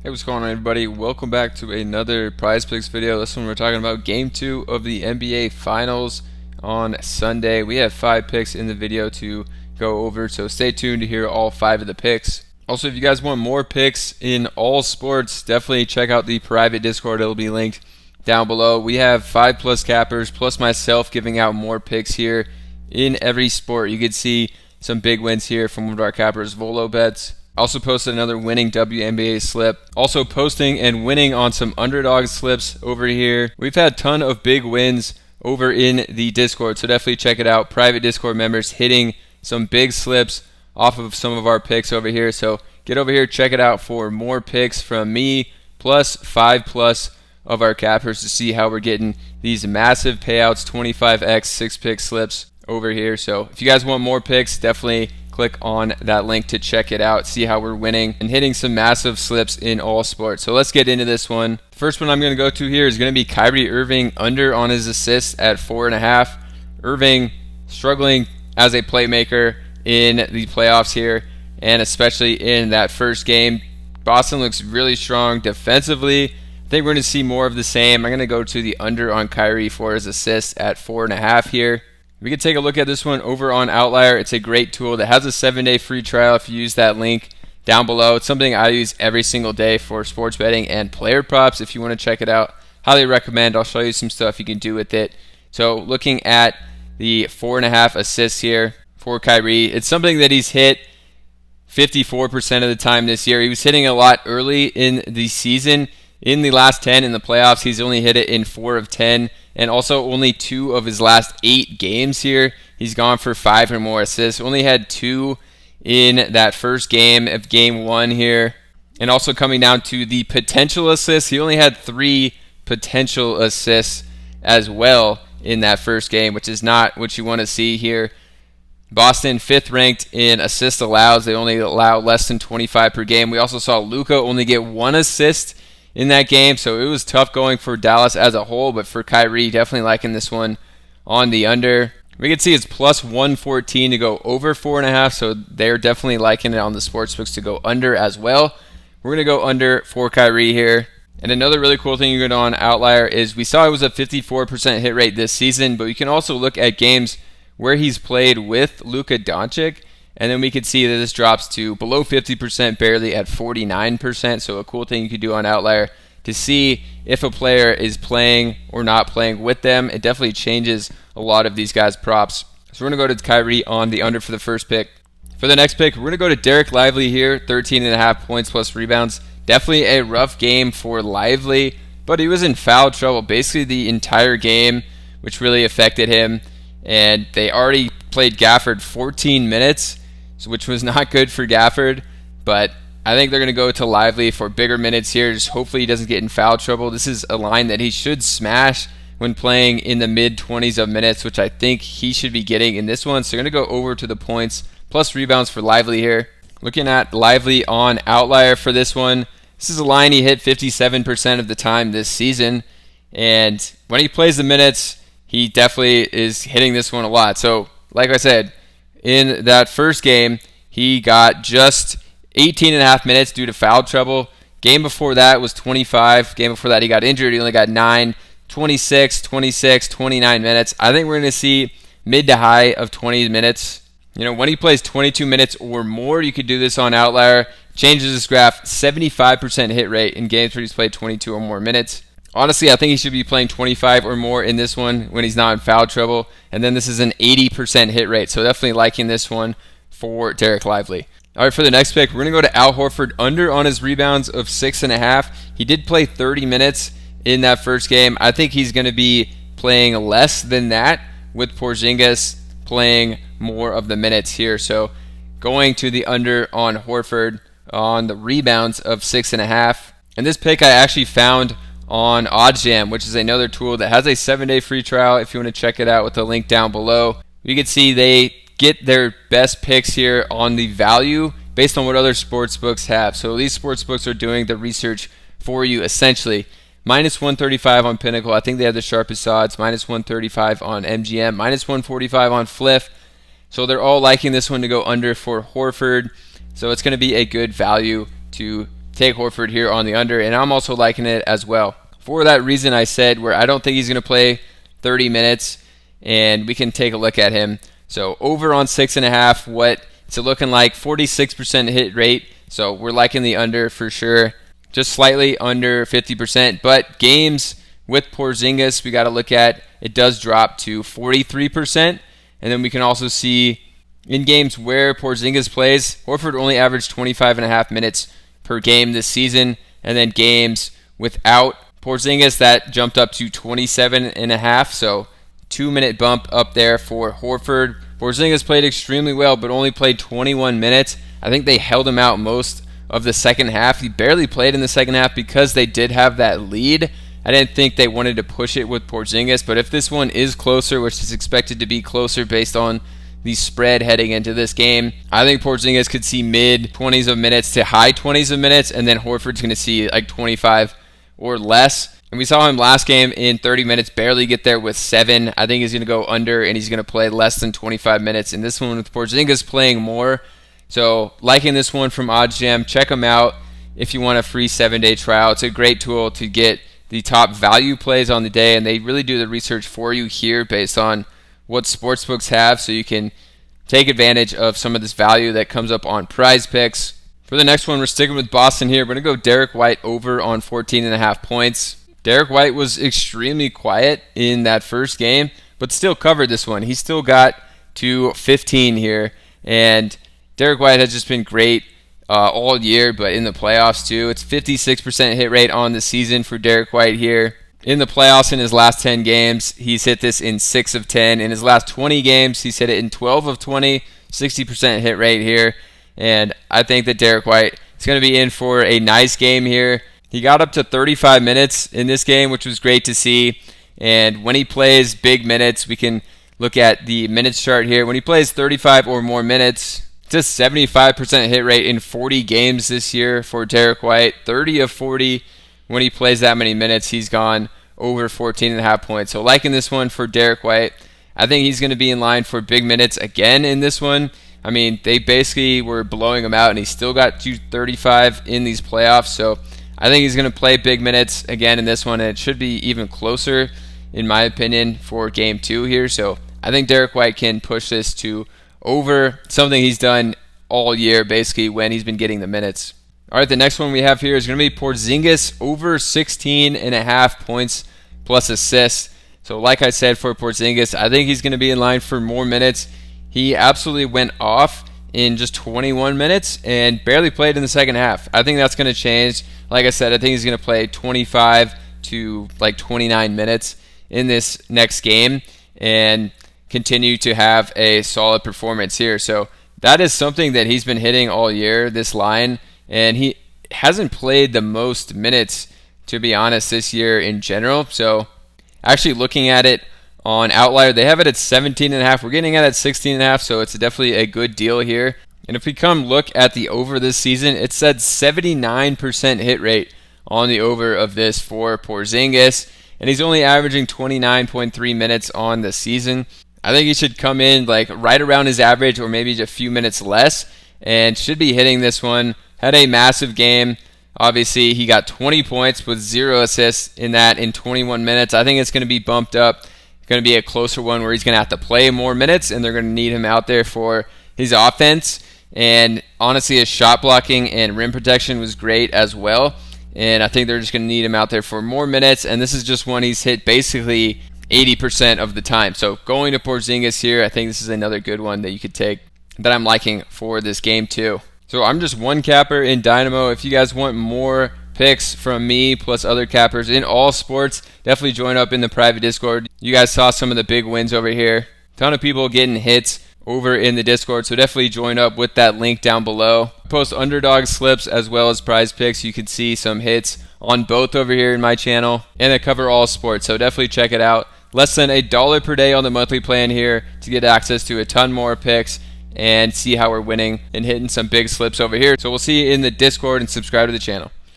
Hey, what's going on, everybody? Welcome back to another Prizepicks video. This one we're talking about Game 2 of the NBA Finals on Sunday. We have 5 picks in the video to go over, so stay tuned to hear all 5 of the picks. Also, if you guys want more picks in all sports, definitely check out the private Discord. It'll be linked down below. We have 5 plus cappers, plus myself giving out more picks here in every sport. You could see some big wins here from one of our cappers, Volo Bets. Also posted another winning WNBA slip. Also posting and winning on some underdog slips over here. We've had a ton of big wins over in the Discord, so definitely check it out. Private Discord members hitting some big slips off of some of our picks over here. So get over here, check it out for more picks from me, plus 5 plus of our cappers to see how we're getting these massive payouts, 25x 6-pick slips over here. So if you guys want more picks, definitely click on that link to check it out, see how we're winning and hitting some massive slips in all sports. So let's get into this one. The first one I'm going to go to here is going to be Kyrie Irving under on his assists at 4.5. Irving struggling as a playmaker in the playoffs here, and especially in that first game. Boston looks really strong defensively. I think we're going to see more of the same. I'm going to go to the under on Kyrie for his assists at 4.5 here. We can take a look at this one over on Outlier. It's a great tool that has a 7-day free trial if you use that link down below. It's something I use every single day for sports betting and player props. If you want to check it out, highly recommend. I'll show you some stuff you can do with it. So looking at the 4.5 assists here for Kyrie, it's something that he's hit 54% of the time this year. He was hitting a lot early in the season. In the last 10 in the playoffs, he's only hit it in 4 of 10, and also only 2 of his last 8 games here. He's gone for 5 or more assists. Only had 2 in that first game of game 1 here. And also coming down to the potential assists, he only had 3 potential assists as well in that first game, which is not what you want to see here. Boston 5th ranked in assists allows. They only allow less than 25 per game. We also saw Luka only get 1 assist in that game, so it was tough going for Dallas as a whole, but for Kyrie, definitely liking this one on the under. We can see it's plus 114 to go over 4.5, so they're definitely liking it on the sportsbooks to go under as well. We're going to go under for Kyrie here. And another really cool thing you get on Outlier is we saw it was a 54% hit rate this season, but you can also look at games where he's played with Luka Doncic, and then we could see that this drops to below 50%, barely at 49%. So a cool thing you could do on Outlier to see if a player is playing or not playing with them. It definitely changes a lot of these guys' props. So we're going to go to Kyrie on the under for the first pick. For the next pick, we're going to go to Derek Lively here, 13.5 points plus rebounds. Definitely a rough game for Lively, but he was in foul trouble basically the entire game, which really affected him. And they already played Gafford 14 minutes, which was not good for Gafford, but I think they're going to go to Lively for bigger minutes here. Just hopefully he doesn't get in foul trouble. This is a line that he should smash when playing in the mid-20s of minutes, which I think he should be getting in this one. So they're going to go over to the points plus rebounds for Lively here. Looking at Lively on Outlier for this one, this is a line he hit 57% of the time this season, and when he plays the minutes, he definitely is hitting this one a lot. So like I said, in that first game, he got just 18.5 minutes due to foul trouble. Game before that was 25. Game before that, he got injured. He only got 9, 26, 26, 29 minutes. I think we're going to see mid to high of 20 minutes. You know, when he plays 22 minutes or more, you could do this on Outlier. Changes his graph, 75% hit rate in games where he's played 22 or more minutes. Honestly, I think he should be playing 25 or more in this one when he's not in foul trouble. And then this is an 80% hit rate. So definitely liking this one for Derek Lively. All right, for the next pick, we're going to go to Al Horford under on his rebounds of 6.5. He did play 30 minutes in that first game. I think he's going to be playing less than that with Porzingis playing more of the minutes here. So going to the under on Horford on the rebounds of 6.5. And this pick I actually found on OddsJam, which is another tool that has a 7-day free trial if you want to check it out with the link down below. You can see they get their best picks here on the value based on what other sports books have. So these sports books are doing the research for you essentially. Minus 135 on Pinnacle. I think they have the sharpest odds. Minus 135 on MGM. Minus 145 on Fliff. So they're all liking this one to go under for Horford. So it's going to be a good value to take Horford here on the under, and I'm also liking it as well. For that reason I said, where I don't think he's going to play 30 minutes, and we can take a look at him. So over on 6.5, what it's looking like, 46% hit rate. So we're liking the under for sure. Just slightly under 50%, but games with Porzingis we got to look at, it does drop to 43%. And then we can also see in games where Porzingis plays, Horford only averaged 25.5 minutes per game this season. And then games without Porzingis, that jumped up to 27.5. So 2-minute bump up there for Horford. Porzingis played extremely well, but only played 21 minutes. I think they held him out most of the second half. He barely played in the second half because they did have that lead. I didn't think they wanted to push it with Porzingis, but if this one is closer, which is expected to be closer based on the spread heading into this game, I think Porzingis could see mid-20s of minutes to high 20s of minutes, and then Horford's going to see like 25 or less. And we saw him last game in 30 minutes barely get there with 7. I think he's going to go under, and he's going to play less than 25 minutes in this one with Porzingis playing more. So liking this one from OddsJam. Check them out if you want a free 7-day trial. It's a great tool to get the top value plays on the day, and they really do the research for you here based on what sportsbooks have, so you can take advantage of some of this value that comes up on Prizepicks. For the next one, we're sticking with Boston here. We're going to go Derek White over on 14.5 points. Derek White was extremely quiet in that first game, but still covered this one. He still got to 15 here, and Derek White has just been great all year, but in the playoffs too. It's 56% hit rate on the season for Derek White here. In the playoffs in his last 10 games, he's hit this in 6 of 10. In his last 20 games, he's hit it in 12 of 20, 60% hit rate here. And I think that Derek White is going to be in for a nice game here. He got up to 35 minutes in this game, which was great to see. And when he plays big minutes, we can look at the minutes chart here. When he plays 35 or more minutes, just 75% hit rate in 40 games this year for Derek White. 30 of 40 when he plays that many minutes. He's gone over 14.5 points. So liking this one for Derek White. I think he's going to be in line for big minutes again in this one. I mean, they basically were blowing him out, and he still got to 35 in these playoffs. So I think he's going to play big minutes again in this one, and it should be even closer, in my opinion, for Game 2 here. So I think Derek White can push this to over, something he's done all year basically when he's been getting the minutes. All right, the next one we have here is going to be Porzingis over 16.5 points plus assists. So like I said, for Porzingis, I think he's going to be in line for more minutes. He absolutely went off in just 21 minutes and barely played in the second half. I think that's going to change. Like I said, I think he's going to play 25 to like 29 minutes in this next game and continue to have a solid performance here. So that is something that he's been hitting all year, this line, and he hasn't played the most minutes, to be honest, this year in general. So actually looking at it on Outlier, they have it at 17.5. We're getting it at 16.5, so it's definitely a good deal here. And if we come look at the over this season, it said 79% hit rate on the over of this for Porzingis, and he's only averaging 29.3 minutes on the season. I think he should come in like right around his average or maybe just a few minutes less and should be hitting this one. Had a massive game. Obviously, he got 20 points with 0 assists in that in 21 minutes. I think it's going to be bumped up. It's going to be a closer one where he's going to have to play more minutes, and they're going to need him out there for his offense. And honestly, his shot blocking and rim protection was great as well. And I think they're just going to need him out there for more minutes. And this is just one he's hit basically 80% of the time. So going to Porzingis here, I think this is another good one that you could take that I'm liking for this game too. So I'm just one capper in Dynamo. If you guys want more picks from me plus other cappers in all sports, definitely join up in the private Discord. You guys saw some of the big wins over here. Ton of people getting hits over in the Discord, so definitely join up with that link down below. I post underdog slips as well as prize picks. You can see some hits on both over here in my channel, and I cover all sports, so definitely check it out. Less than $1 per day on the monthly plan here to get access to a ton more picks and see how we're winning and hitting some big slips over here. So we'll see you in the Discord, and subscribe to the channel.